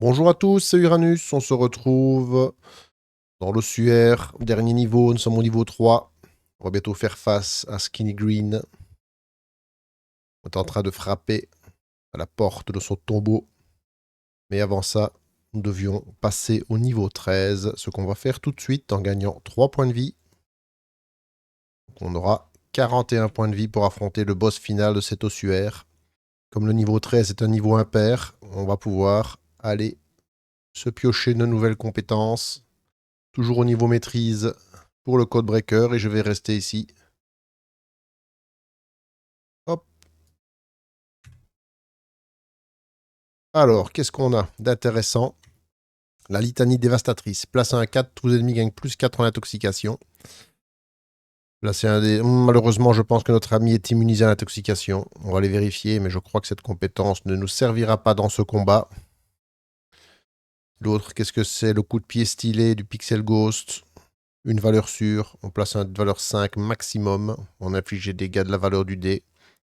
Bonjour à tous, c'est Uranus, on se retrouve dans l'ossuaire, dernier niveau, nous sommes au niveau 3. On va bientôt faire face à Skinny Green. On est en train de frapper à la porte de son tombeau. Mais avant ça, nous devions passer au niveau 13, ce qu'on va faire tout de suite en gagnant 3 points de vie. Donc on aura 41 points de vie pour affronter le boss final de cet ossuaire. Comme le niveau 13 est un niveau impair, on va pouvoir aller se piocher de nouvelles compétences. Toujours au niveau maîtrise pour le code breaker et je vais rester ici. Hop. Alors, qu'est-ce qu'on a d'intéressant? La litanie dévastatrice. Place un 4, tous les ennemis gagnent plus 4 en intoxication. Là, c'est un des... Malheureusement, je pense que notre ami est immunisé à l'intoxication. On va les vérifier, mais je crois que cette compétence ne nous servira pas dans ce combat. L'autre, qu'est-ce que c'est? Le coup de pied stylé du Pixel Ghost. Une valeur sûre. On place une valeur 5 maximum. On inflige des dégâts de la valeur du dé.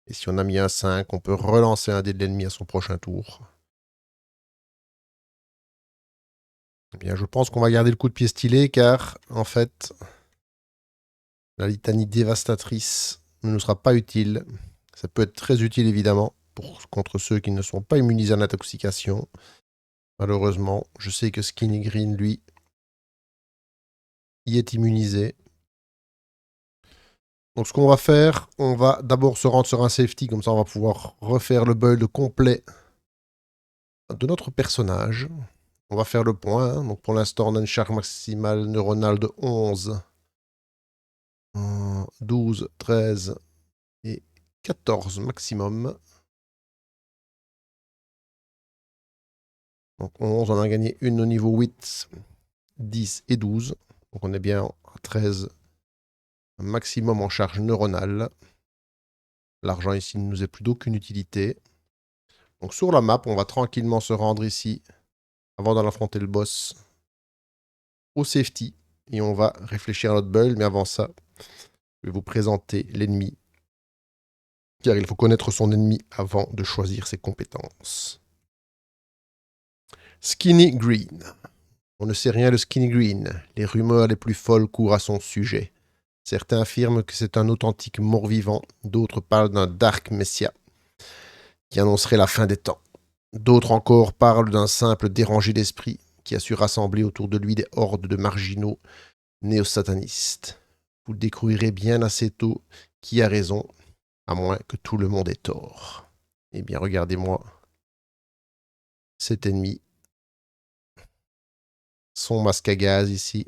Et si on a mis un 5, on peut relancer un dé de l'ennemi à son prochain tour. Eh bien, je pense qu'on va garder le coup de pied stylé car, en fait, la litanie dévastatrice ne nous sera pas utile. Ça peut être très utile, évidemment, contre ceux qui ne sont pas immunisés à l'intoxication. Malheureusement, je sais que Skinny Green, lui, y est immunisé. Donc, ce qu'on va faire, on va d'abord se rendre sur un safety, comme ça on va pouvoir refaire le build complet de notre personnage. On va faire le point. Hein. Donc, pour l'instant, on a une charge maximale neuronale de 11. 12, 13 et 14 maximum. Donc 11, on a gagné une au niveau 8, 10 et 12. Donc on est bien à 13 maximum en charge neuronale. L'argent ici ne nous est plus d'aucune utilité. Donc sur la map, on va tranquillement se rendre ici, avant d'en affronter le boss, au safety. Et on va réfléchir à notre build, mais avant ça, je vais vous présenter l'ennemi. Car il faut connaître son ennemi avant de choisir ses compétences. Skinny Green. On ne sait rien de Skinny Green. Les rumeurs les plus folles courent à son sujet. Certains affirment que c'est un authentique mort-vivant, d'autres parlent d'un Dark Messiah qui annoncerait la fin des temps. D'autres encore parlent d'un simple dérangé d'esprit qui a su rassembler autour de lui des hordes de marginaux néo-satanistes. Vous découvrirez bien assez tôt qui a raison, à moins que tout le monde ait tort. Eh bien, regardez-moi cet ennemi, son masque à gaz ici.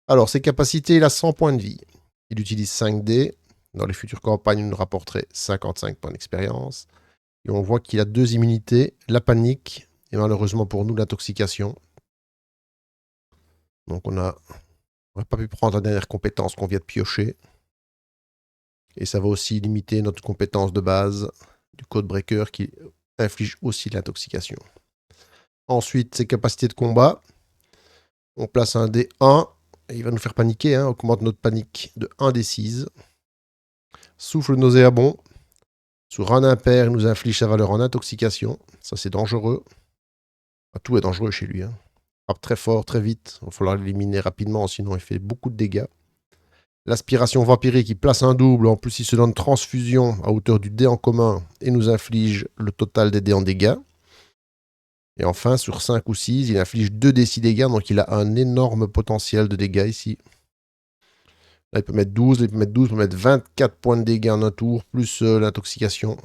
Alors, ses capacités, il a 100 points de vie. Il utilise 5D. Dans les futures campagnes, il nous rapporterait 55 points d'expérience. Et on voit qu'il a 2 immunités, la panique et malheureusement pour nous, l'intoxication. Donc on n'aurait pas pu prendre la dernière compétence qu'on vient de piocher. Et ça va aussi limiter notre compétence de base du code breaker qui inflige aussi l'intoxication. Ensuite, ses capacités de combat. On place un D1 et il va nous faire paniquer. Hein. On augmente notre panique de 1 D6. Souffle nauséabond. Sur un impair, il nous inflige sa valeur en intoxication. Ça, c'est dangereux. Tout est dangereux chez lui. Hein. Il frappe très fort, très vite. Il va falloir l'éliminer rapidement, sinon il fait beaucoup de dégâts. L'aspiration vampirique, il place un double. En plus, il se donne transfusion à hauteur du dé en commun et nous inflige le total des dés en dégâts. Et enfin, sur 5 ou 6, il inflige 2 d 6 dégâts, donc il a un énorme potentiel de dégâts ici. Là, il peut mettre 12, il peut mettre 12, il peut mettre 24 points de dégâts en un tour, plus l'intoxication.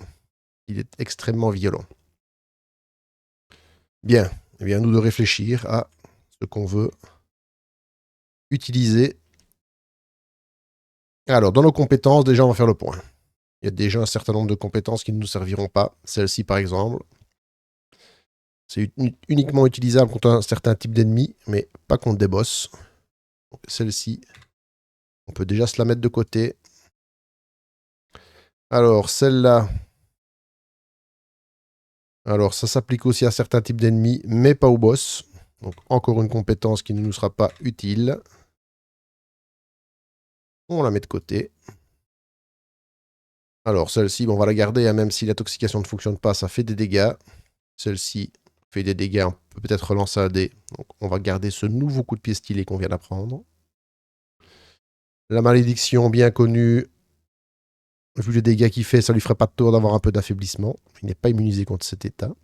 Il est extrêmement violent. Bien, eh bien, nous de réfléchir à ce qu'on veut utiliser. Alors, dans nos compétences, déjà, on va faire le point. Il y a déjà un certain nombre de compétences qui ne nous serviront pas. Celle-ci, par exemple. C'est uniquement utilisable contre un certain type d'ennemi, mais pas contre des boss. Celle-ci, on peut déjà se la mettre de côté. Alors, celle-là. Alors, ça s'applique aussi à certains types d'ennemis, mais pas aux boss. Donc, encore une compétence qui ne nous sera pas utile. On la met de côté. Alors, celle-ci, on va la garder, hein, même si l'intoxication ne fonctionne pas, ça fait des dégâts. Celle-ci fait des dégâts, on peut peut-être relancer un dé. Donc on va garder ce nouveau coup de pied stylé qu'on vient d'apprendre. La malédiction bien connue. Vu les dégâts qu'il fait, ça lui ferait pas de tort d'avoir un peu d'affaiblissement. Il n'est pas immunisé contre cet état.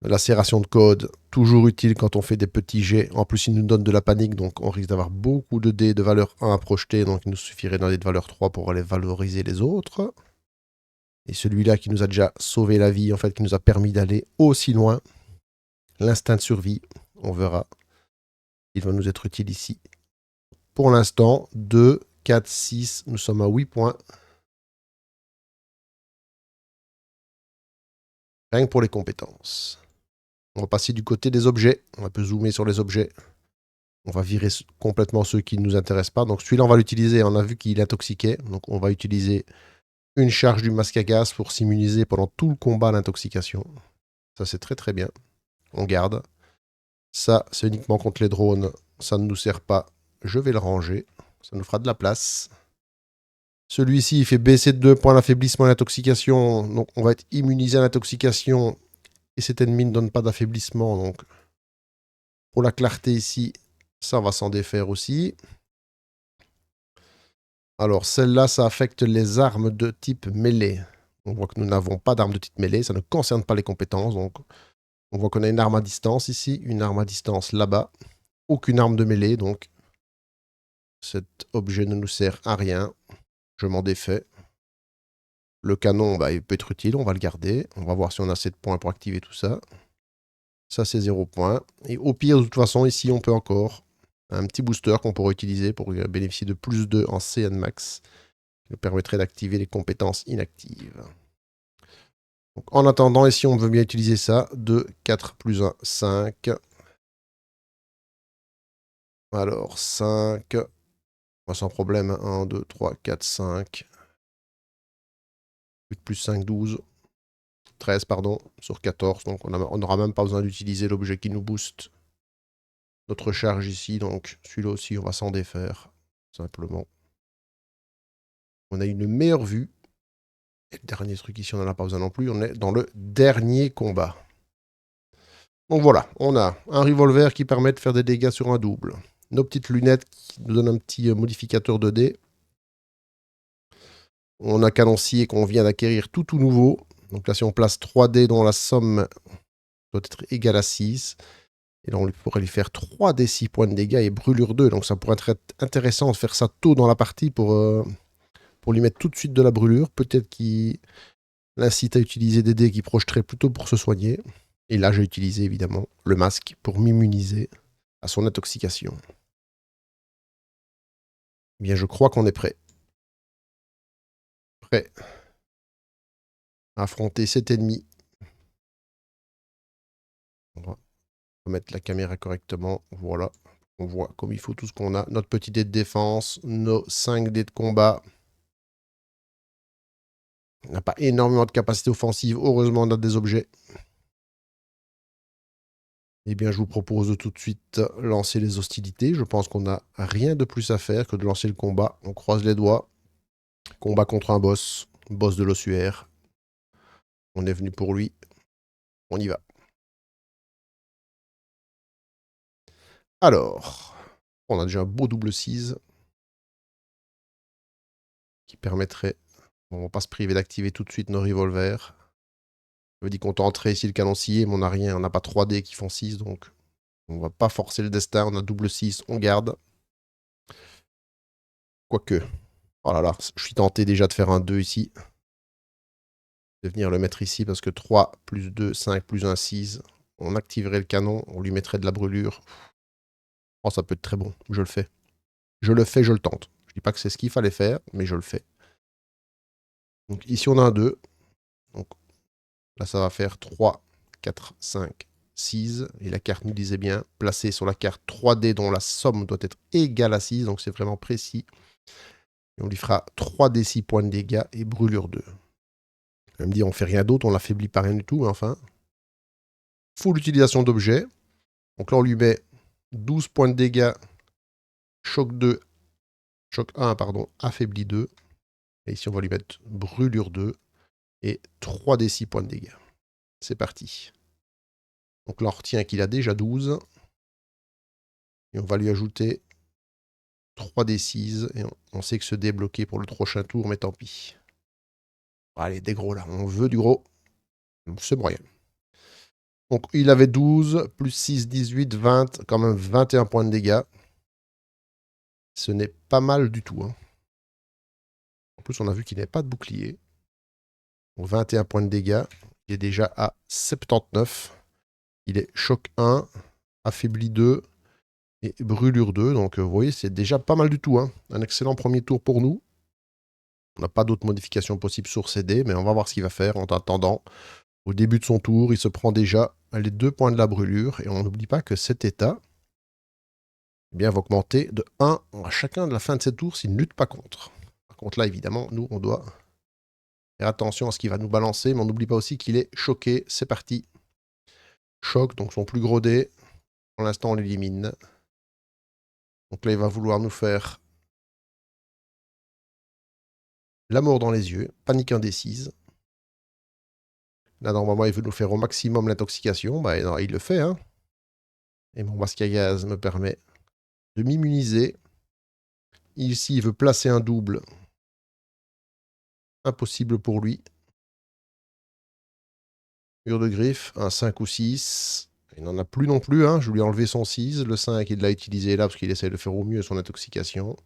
La serration de code, toujours utile quand on fait des petits jets. En plus, il nous donne de la panique, donc on risque d'avoir beaucoup de dés de valeur 1 à projeter. Donc il nous suffirait d'un dé de valeur 3 pour aller valoriser les autres. Et celui-là qui nous a déjà sauvé la vie, en fait, qui nous a permis d'aller aussi loin. L'instinct de survie, on verra. Il va nous être utile ici. Pour l'instant, 2, 4, 6, nous sommes à 8 points. Rien que pour les compétences. On va passer du côté des objets. On va un peu zoomer sur les objets. On va virer complètement ceux qui ne nous intéressent pas. Donc celui-là, on va l'utiliser. On a vu qu'il intoxiquait. Donc on va utiliser une charge du masque à gaz pour s'immuniser pendant tout le combat à l'intoxication. Ça, c'est très très bien. On garde. Ça, c'est uniquement contre les drones. Ça ne nous sert pas. Je vais le ranger. Ça nous fera de la place. Celui-ci, il fait baisser de 2 points l'affaiblissement et l'intoxication. Donc on va être immunisé à l'intoxication. Et cet ennemi ne donne pas d'affaiblissement. Donc pour la clarté ici, ça va s'en défaire aussi. Alors, celle-là, ça affecte les armes de type mêlée. On voit que nous n'avons pas d'armes de type mêlée. Ça ne concerne pas les compétences. Donc, on voit qu'on a une arme à distance ici, une arme à distance là-bas. Aucune arme de mêlée, donc cet objet ne nous sert à rien. Je m'en défais. Le canon, bah, il peut être utile, on va le garder. On va voir si on a 7 points pour activer tout ça. Ça, c'est 0 points. Et au pire, de toute façon, ici, on peut encore un petit booster qu'on pourrait utiliser pour bénéficier de plus 2 en CN max, qui nous permettrait d'activer les compétences inactives. Donc, en attendant, ici, on veut bien utiliser ça. 2, 4 plus 1, 5. Alors, 5. Sans problème. 1, 2, 3, 4, 5. 8 plus 5, 12. 13, pardon, sur 14. Donc, on n'aura même pas besoin d'utiliser l'objet qui nous booste notre charge ici. Donc, celui-là aussi, on va s'en défaire. Simplement. On a une meilleure vue. Et le dernier truc ici, on n'en a pas besoin non plus. On est dans le dernier combat. Donc voilà, on a un revolver qui permet de faire des dégâts sur un double. Nos petites lunettes qui nous donnent un petit modificateur de dés. On a canoncier qu'on vient d'acquérir tout nouveau. Donc là, si on place 3 dés dont la somme doit être égale à 6. Et là, on pourrait lui faire 3 d 6 points de dégâts et brûlure 2. Donc ça pourrait être intéressant de faire ça tôt dans la partie pour lui mettre tout de suite de la brûlure. Peut-être qu'il l'incite à utiliser des dés qui projeteraient plutôt pour se soigner. Et là, j'ai utilisé évidemment le masque pour m'immuniser à son intoxication. Eh bien, je crois qu'on est prêt. Prêt à affronter cet ennemi. On va mettre la caméra correctement. Voilà. On voit comme il faut tout ce qu'on a. Notre petit dé de défense, nos 5 dés de combat. On n'a pas énormément de capacité offensive. Heureusement, on a des objets. Eh bien, je vous propose de tout de suite lancer les hostilités. Je pense qu'on n'a rien de plus à faire que de lancer le combat. On croise les doigts. Combat contre un boss. Boss de l'ossuaire. On est venu pour lui. On y va. Alors, on a déjà un beau double 6 qui permettrait... Bon, on va pas se priver d'activer tout de suite nos revolvers. Je me dis qu'on tenterait ici le canoncier, mais on n'a rien. On n'a pas 3 dés qui font 6, donc on va pas forcer le destin. On a double 6, on garde. Quoique, oh là là, je suis tenté déjà de faire un 2 ici. De venir le mettre ici, parce que 3 plus 2, 5 plus 1, 6. On activerait le canon, on lui mettrait de la brûlure. Oh, ça peut être très bon, je le fais. Je le fais, je le tente. Je dis pas que c'est ce qu'il fallait faire, mais je le fais. Donc ici, on a un 2. Donc là, ça va faire 3, 4, 5, 6. Et la carte nous disait bien, placer sur la carte 3D dont la somme doit être égale à 6. Donc c'est vraiment précis. Et on lui fera 3d 6 points de dégâts et brûlure 2. Elle me dit, on fait rien d'autre, on l'affaiblit pas rien du tout, mais enfin. Full utilisation d'objets. Donc là, on lui met 12 points de dégâts, choc 2, choc 1, pardon, affaibli 2. Et ici, on va lui mettre brûlure 2 et 3d 6 points de dégâts. C'est parti. Donc là, on retient qu'il a déjà 12. Et on va lui ajouter 3d6. Et on sait que se débloquer pour le prochain tour, mais tant pis. Allez, des gros là. On veut du gros. C'est moyen. Donc il avait 12, plus 6, 18, 20, quand même 21 points de dégâts. Ce n'est pas mal du tout. Hein. En plus, on a vu qu'il n'avait pas de bouclier. Donc 21 points de dégâts. Il est déjà à 79. Il est choc 1, affaibli 2 et brûlure 2. Donc vous voyez, c'est déjà pas mal du tout. Hein. Un excellent premier tour pour nous. On n'a pas d'autres modifications possibles sur CD, mais on va voir ce qu'il va faire en attendant. Au début de son tour, il se prend déjà les 2 points de la brûlure. Et on n'oublie pas que cet état va augmenter de 1 à chacun de la fin de ses tours s'il ne lutte pas contre. Par contre, là, évidemment, nous, on doit faire attention à ce qu'il va nous balancer, mais on n'oublie pas aussi qu'il est choqué. C'est parti. Choc, donc son plus gros dé. Pour l'instant, on l'élimine. Donc là, il va vouloir nous faire la mort dans les yeux, panique indécise. Là, normalement, il veut nous faire au maximum l'intoxication. Bah, non, il le fait. Hein. Et mon masque à gaz me permet de m'immuniser. Ici, il veut placer un double. Impossible pour lui. Mur de griffe, un 5 ou 6. Il n'en a plus non plus. Hein. Je lui ai enlevé son 6. Le 5, il l'a utilisé là parce qu'il essaie de faire au mieux son intoxication.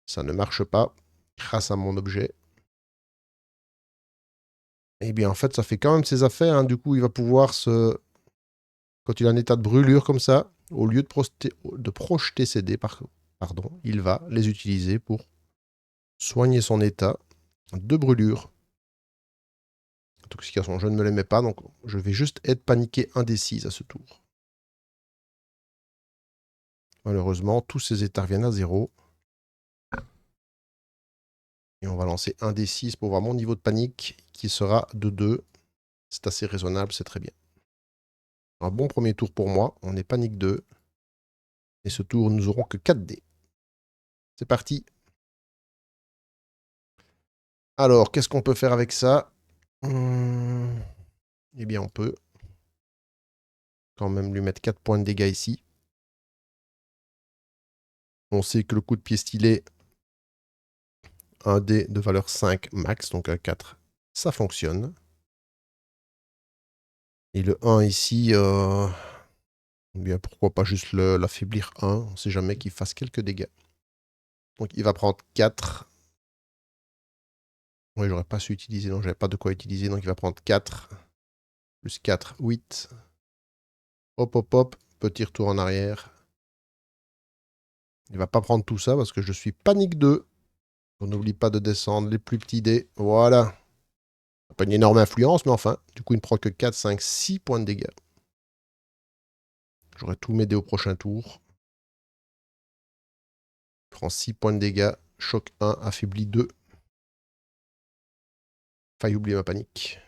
Ça ne marche pas grâce à mon objet. Eh bien, en fait, ça fait quand même ses affaires. Hein. Du coup, il va pouvoir se... Quand il a un état de brûlure comme ça, au lieu de projeter ses dés, pardon, il va les utiliser pour soigner son état de brûlure. Intoxication, je ne me les mets pas, donc je vais juste être paniqué indécis à ce tour. Malheureusement, tous ces états reviennent à 0. Et on va lancer un D6 pour voir mon niveau de panique, qui sera de 2. C'est assez raisonnable, c'est très bien. Un bon premier tour pour moi, on est panique 2. Et ce tour, nous n'aurons que 4 dés. C'est parti. Alors, qu'est-ce qu'on peut faire avec ça Eh bien, on peut quand même lui mettre 4 points de dégâts ici. On sait que le coup de pied stylé, un dé de valeur 5 max, donc un 4, ça fonctionne. Et le 1 ici, eh bien, pourquoi pas juste l'affaiblir 1, on ne sait jamais qu'il fasse quelques dégâts. Donc il va prendre 4. Oui, j'aurais pas su utiliser, donc j'avais pas de quoi utiliser, donc il va prendre 4. Plus 4, 8. Hop, hop, hop, petit retour en arrière. Il va pas prendre tout ça parce que je suis panique 2. On n'oublie pas de descendre les plus petits dés. Voilà. Pas une énorme influence, mais enfin, du coup, il ne prend que 4, 5, 6 points de dégâts. J'aurais tout m'aider au prochain tour. Il prend 6 points de dégâts. Choc 1, affaibli 2. Faille oublier ma panique.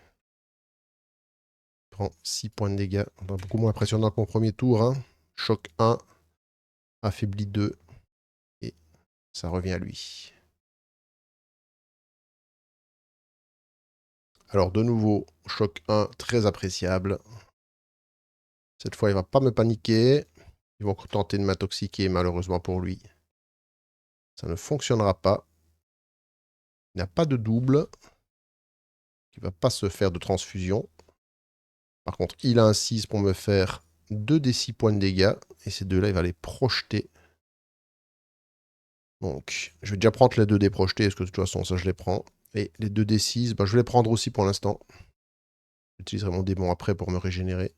Il prend 6 points de dégâts. Beaucoup moins impressionnant que mon premier tour. Hein. Choc 1, affaibli 2. Et ça revient à lui. Alors de nouveau, choc 1, très appréciable. Cette fois, il ne va pas me paniquer. Ils vont tenter de m'intoxiquer, malheureusement pour lui. Ça ne fonctionnera pas. Il n'a pas de double. Il ne va pas se faire de transfusion. Par contre, il a un 6 pour me faire 2 des 6 points de dégâts. Et ces deux-là, il va les projeter. Donc, je vais déjà prendre les 2 dés projetés, parce que de toute façon, ça, je les prends. Et les 2 des 6, bah, je vais les prendre aussi pour l'instant. J'utiliserai mon démon après pour me régénérer.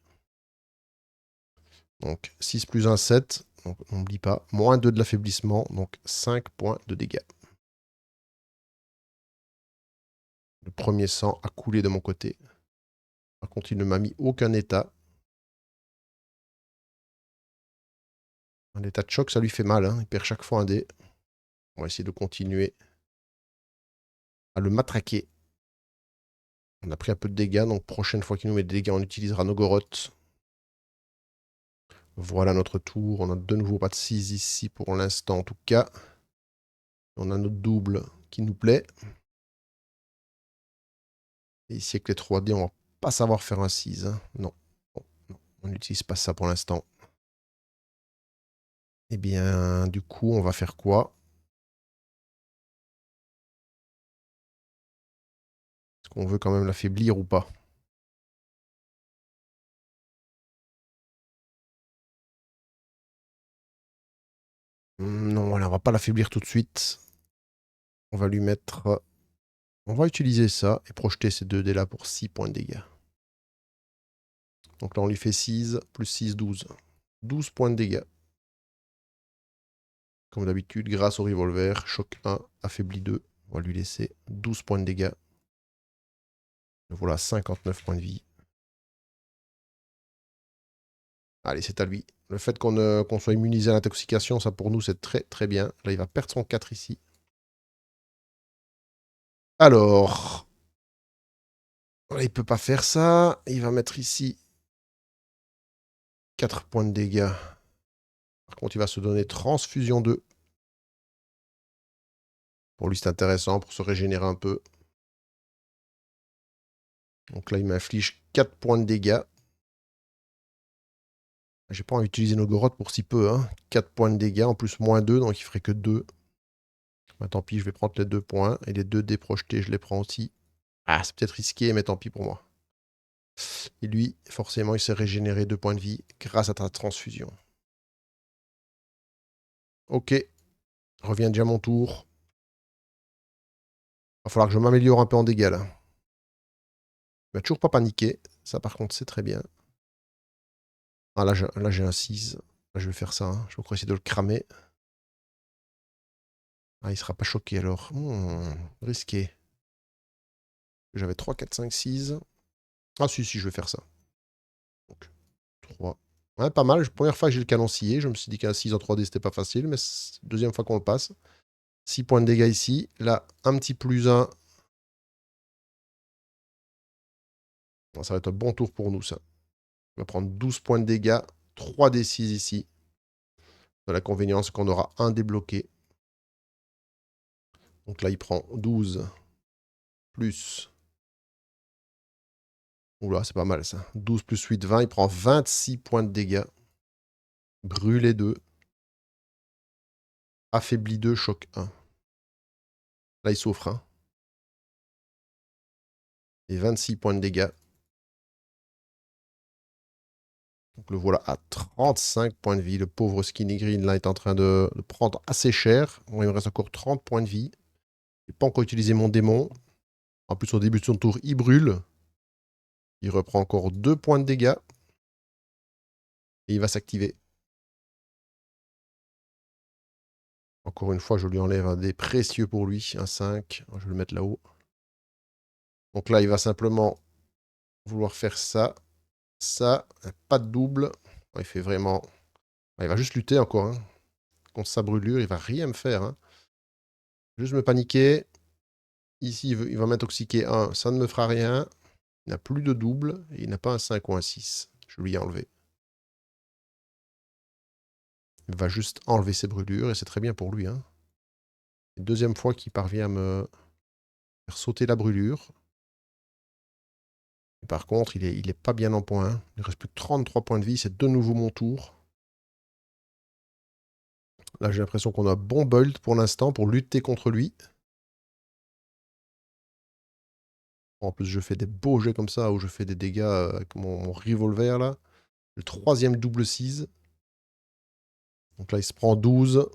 Donc, 6 plus 1, 7. Donc, on n'oublie pas. Moins 2 de l'affaiblissement, donc 5 points de dégâts. Le premier sang a coulé de mon côté. Par contre, il ne m'a mis aucun état. Un état de choc, ça lui fait mal. Hein. Il perd chaque fois un dé. On va essayer de continuer à le matraquer. On a pris un peu de dégâts, donc prochaine fois qu'il nous met des dégâts, on utilisera nos gorottes. Voilà notre tour. On a de nouveau pas de 6 ici pour l'instant, en tout cas. On a notre double qui nous plaît. Et ici, avec les 3 dés, on va pas savoir faire un 6. Hein. Non. Non. On n'utilise pas ça pour l'instant. Eh bien, du coup, on va faire quoi? Est-ce qu'on veut quand même l'affaiblir ou pas? Non, allez, on va pas l'affaiblir tout de suite. On va lui mettre... On va utiliser ça et projeter ces 2 dés là pour 6 points de dégâts. Donc là, on lui fait 6, plus 6, 12. 12 points de dégâts. Comme d'habitude, grâce au revolver, choc 1, affaibli 2. On va lui laisser 12 points de dégâts. Le voilà, 59 points de vie. Allez, c'est à lui. Le fait qu'on soit immunisé à l'intoxication, ça pour nous, c'est très très bien. Là, il va perdre son 4 ici. Alors, là, il peut pas faire ça. Il va mettre ici 4 points de dégâts. Par contre, il va se donner transfusion 2. Pour lui, c'est intéressant pour se régénérer un peu. Donc là, il m'inflige 4 points de dégâts. J'ai pas envie d'utiliser nos gorottes pour si peu. Hein. 4 points de dégâts, en plus moins 2, donc il ferait que 2. Bah, tant pis, je vais prendre les 2 points. Et les 2 dés projetés, je les prends aussi. Ah, c'est peut-être risqué, mais tant pis pour moi. Et lui, forcément, il s'est régénéré 2 points de vie grâce à ta transfusion. Ok, revient déjà mon tour. Va falloir que je m'améliore un peu en dégâts là. Il va toujours pas paniquer. Ça, par contre, c'est très bien. Ah, là, j'ai un 6. Là, je vais faire ça. Hein. Je vais encore essayer de le cramer. Ah, il sera pas choqué alors. Risqué. J'avais 3, 4, 5, 6. Ah, si, je vais faire ça. Donc, 3. Ouais, pas mal. Première fois que j'ai le canon scié. Je me suis dit qu'un 6 en 3D, c'était pas facile. Mais deuxième fois qu'on le passe. 6 points de dégâts ici. Là, un petit plus 1. Bon, ça va être un bon tour pour nous, ça. On va prendre 12 points de dégâts. 3 D6 ici. L'inconvénient, c'est qu'on aura un débloqué. Donc là, il prend 12 plus... Oula, c'est pas mal ça. 12 plus 8, 20. Il prend 26 points de dégâts. Brûlé 2. Affaibli 2, choc 1. Là, il souffre. Hein. Et 26 points de dégâts. Donc le voilà à 35 points de vie. Le pauvre Skinny Green, là, est en train de prendre assez cher. Bon, il me reste encore 30 points de vie. Je n'ai pas encore utilisé mon démon. En plus, au début de son tour, il brûle. Il reprend encore 2 points de dégâts. Et il va s'activer. Encore une fois, je lui enlève un dé précieux pour lui. Un 5. Je vais le mettre là-haut. Donc là, il va simplement vouloir faire ça. Ça. Pas de double. Il fait vraiment... Il va juste lutter encore. Hein. Contre sa brûlure, il va rien me faire. Hein. Juste me paniquer. Ici, il va m'intoxiquer 1. Ça ne me fera rien. Il n'a plus de double. Et il n'a pas un 5 ou un 6. Je lui ai enlevé. Il va juste enlever ses brûlures. Et c'est très bien pour lui. Hein. Deuxième fois qu'il parvient à me faire sauter la brûlure. Et par contre, il est pas bien en points. Hein. Il ne reste plus que 33 points de vie. C'est de nouveau mon tour. Là, j'ai l'impression qu'on a bon build pour l'instant pour lutter contre lui. En plus, je fais des beaux jets comme ça où je fais des dégâts avec mon revolver là. Le troisième double 6. Donc là, il se prend 12.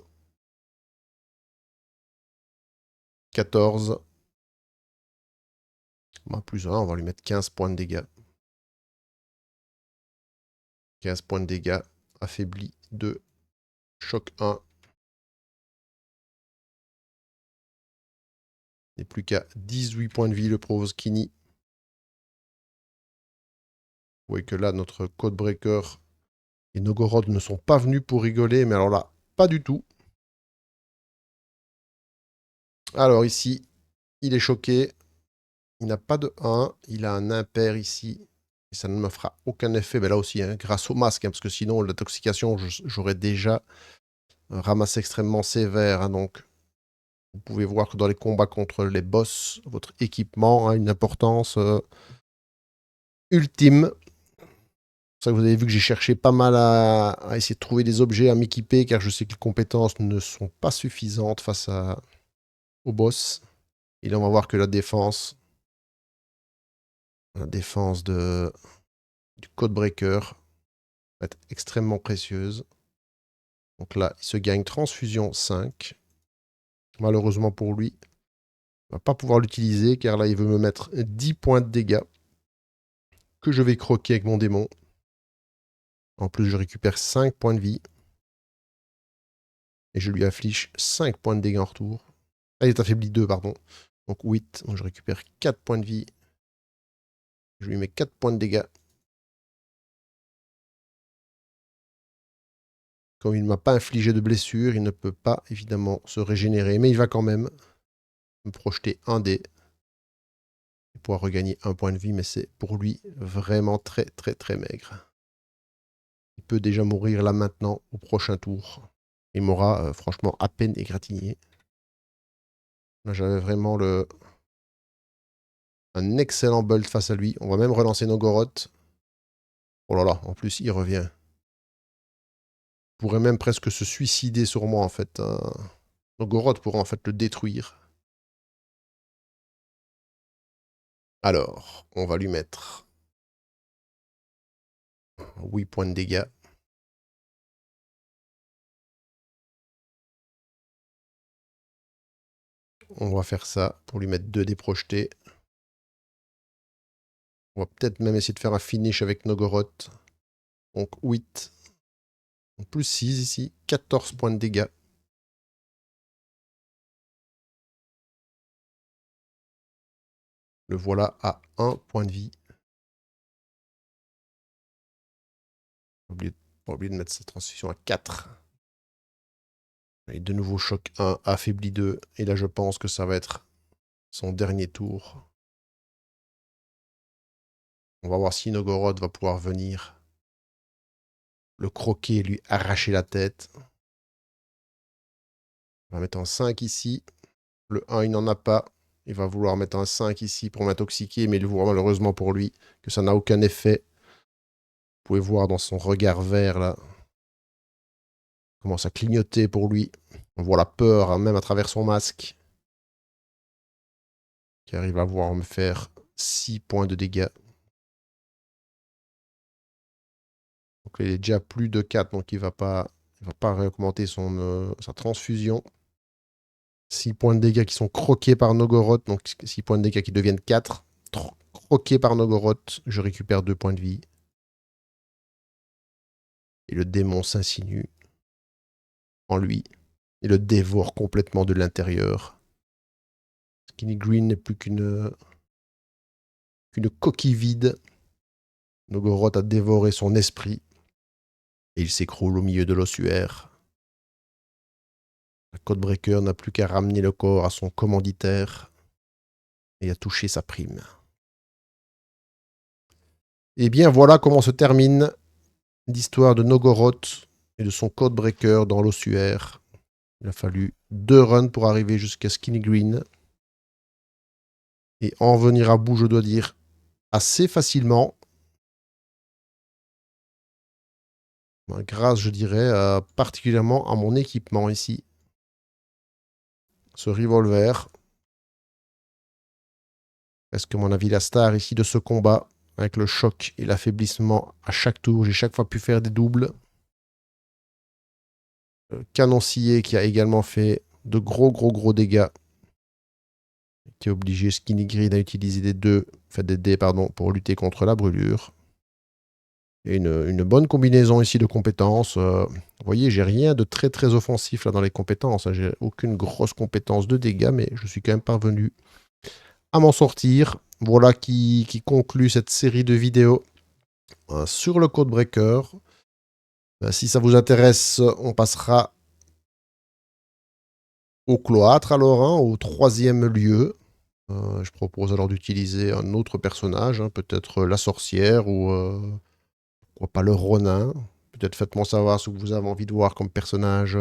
14. Bah, plus 1, on va lui mettre 15 points de dégâts. 15 points de dégâts. Affaibli 2. Choc 1. Il n'est plus qu'à 18 points de vie, le pauvre Skinny. Vous voyez que là, notre Codebreaker et Nogorod ne sont pas venus pour rigoler, mais alors là, pas du tout. Alors ici, il est choqué. Il n'a pas de 1. Il a un impair ici. Et ça ne me fera aucun effet. Mais là aussi, hein, grâce au masque. Hein, parce que sinon, l'intoxication, j'aurais déjà ramassé extrêmement sévère. Hein, donc, vous pouvez voir que dans les combats contre les boss, votre équipement a une importance ultime. C'est ça que vous avez vu que j'ai cherché pas mal à essayer de trouver des objets à m'équiper, car je sais que les compétences ne sont pas suffisantes face au boss. Et là, on va voir que la défense du Codebreaker va être extrêmement précieuse. Donc là, il se gagne transfusion 5. Malheureusement pour lui, il ne va pas pouvoir l'utiliser, car là, il veut me mettre 10 points de dégâts que je vais croquer avec mon démon. En plus, je récupère 5 points de vie. Et je lui affiche 5 points de dégâts en retour. Ah, il est affaibli 2, pardon. Donc 8. Donc je récupère 4 points de vie. Je lui mets 4 points de dégâts. Comme il ne m'a pas infligé de blessure, il ne peut pas évidemment se régénérer. Mais il va quand même me projeter un dé. Et pouvoir regagner un point de vie. Mais c'est pour lui vraiment très très très maigre. Il peut déjà mourir là maintenant au prochain tour. Il m'aura franchement à peine égratigné. Là j'avais vraiment un excellent build face à lui. On va même relancer Nogoroth. Oh là là, en plus il revient. Il pourrait même presque se suicider sur moi en fait. Nogoroth pourrait en fait le détruire. Alors, on va lui mettre 8 points de dégâts. On va faire ça pour lui mettre 2 dés projetés. On va peut-être même essayer de faire un finish avec Nogoroth. Donc 8. Donc plus 6 ici. 14 points de dégâts. Le voilà à 1 point de vie. Pas oublier de mettre sa transfusion à 4. Et de nouveau choc 1, affaibli 2. Et là je pense que ça va être son dernier tour. On va voir si Nogoroth va pouvoir venir le croquer et lui arracher la tête. On va mettre un 5 ici. Le 1, il n'en a pas. Il va vouloir mettre un 5 ici pour m'intoxiquer, mais il voit malheureusement pour lui que ça n'a aucun effet. Vous pouvez voir dans son regard vert, là, commence à clignoter pour lui. On voit la peur, hein, même à travers son masque. Qui arrive à voir me faire 6 points de dégâts. Donc il est déjà plus de 4, donc il va pas réaugmenter sa transfusion. 6 points de dégâts qui sont croqués par Nogoroth, donc 6 points de dégâts qui deviennent 4. Croqués par Nogoroth, je récupère 2 points de vie. Et le démon s'insinue en lui et le dévore complètement de l'intérieur. Skinny Green n'est plus qu'une coquille vide. Nogoroth a dévoré son esprit et il s'écroule au milieu de l'ossuaire. Le Codebreaker n'a plus qu'à ramener le corps à son commanditaire et à toucher sa prime. Et bien voilà comment se termine l'histoire de Nogoroth et de son Codebreaker dans l'ossuaire. Il a fallu 2 runs pour arriver jusqu'à Skinny Green. Et en venir à bout, je dois dire, assez facilement. Grâce, je dirais, particulièrement à mon équipement ici. Ce revolver. Est-ce que mon avis la star ici de ce combat, avec le choc et l'affaiblissement à chaque tour, j'ai chaque fois pu faire des doubles. Canon scié qui a également fait de gros dégâts. Qui a obligé Skinny Green à utiliser des dés pour lutter contre la brûlure. Et une bonne combinaison ici de compétences. Vous voyez, j'ai rien de très offensif là dans les compétences. J'ai aucune grosse compétence de dégâts, mais je suis quand même parvenu à m'en sortir. Voilà qui conclut cette série de vidéos sur le Codebreaker. Si ça vous intéresse, on passera au cloître alors, hein, au 3e lieu. Je propose alors d'utiliser un autre personnage, hein, peut-être la sorcière ou pourquoi pas le Ronin. Peut-être faites-moi savoir ce que vous avez envie de voir comme personnage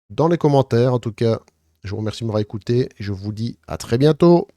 dans les commentaires. En tout cas, je vous remercie de m'avoir écouté et je vous dis à très bientôt.